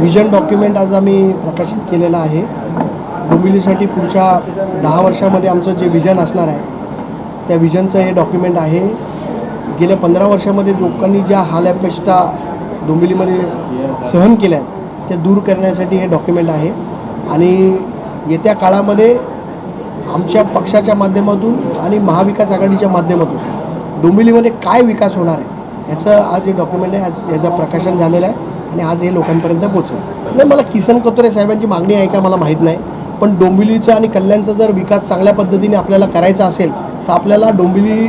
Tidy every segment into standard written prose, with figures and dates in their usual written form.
Vision document आज आम्ही प्रकाशित केलेलं आहे। डोंबिवलीसाठी पुढच्या 10 वर्षामध्ये आमचं जे विजन असणार आहे त्या विजनचं हे डॉक्युमेंट आहे। गेल्या 15 वर्षामध्ये लोकांनी ज्या हालअपेष्टा डोंबिवलीमध्ये सहन केल्या आहेत त्या दूर करण्यासाठी हे डॉक्युमेंट आहे आणि येत्या काळामध्ये आमच्या पक्षाच्या माध्यमातून आणि महाविकास आघाडीच्या माध्यमातून डोंबिवलीमध्ये काय विकास होणार आहे याचं आज हे डॉक्युमेंट आहे। आज याचं प्रकाशन झालेलं आहे आणि आज हे लोकांपर्यंत पोहोचेल। नाही, मला किसन कतोरे साहेबांची मागणी आहे का मला माहीत नाही, पण डोंबिवलीचा आणि कल्याणचा जर विकास चांगल्या पद्धतीने आपल्याला करायचा असेल तर आपल्याला डोंबिवली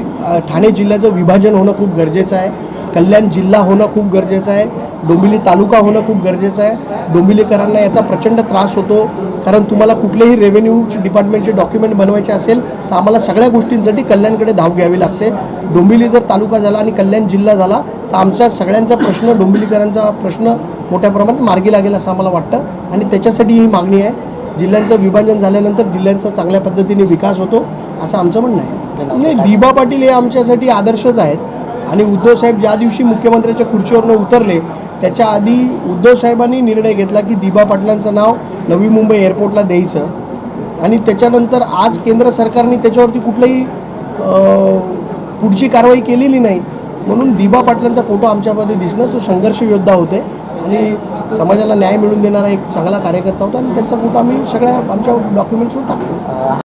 ठाणे जिल्ह्याचं विभाजन होणं खूप गरजेचं आहे, कल्याण जिल्हा होणं खूप गरजेचं आहे, डोंबिवली तालुका होणं खूप गरजेचं आहे। डोंबिवलीकरांना याचा प्रचंड त्रास होतो, कारण तुम्हाला कुठलेही रेव्हेन्यू डिपार्टमेंटचे डॉक्युमेंट बनवायचे असेल तर आम्हाला सगळ्या गोष्टींसाठी कल्याणकडे धाव घ्यावी लागते। डोंबिवली जर तालुका झाला आणि कल्याण जिल्हा झाला तर आमच्या सगळ्यांचा प्रश्न, डोंबिवलीकरांचा प्रश्न मोठ्या प्रमाणात मार्गी लागेल असं आम्हाला वाटतं आणि त्याच्यासाठी ही मागणी आहे। जिल्ह्यांचं विभाजन झाल्यानंतर जिल्ह्यांचा चांगल्या पद्धतीने विकास होतो असं आमचं म्हणणं आहे। नाही, दिबा पाटील हे आमच्यासाठी आदर्शच आहेत आणि उद्धव साहेब ज्या दिवशी मुख्यमंत्र्याच्या खुर्चीवरून उतरले त्याच्या आधी उद्धव साहेबांनी निर्णय घेतला की दिबा पाटलांचं नाव नवी मुंबई एअरपोर्टला द्यायचं आणि त्याच्यानंतर आज केंद्र सरकारने त्याच्यावरती कुठलीही पुढची कारवाई केलेली नाही, म्हणून दिबा पाटलांचा फोटो आमच्यामध्ये दिसणं, तो संघर्ष योद्धा होते आणि समाजाला न्याय मिळवून देणारा एक चांगला कार्यकर्ता होता आणि त्यांचा फोटो आम्ही सगळ्या आमच्या डॉक्युमेंट्सवर टाकतो।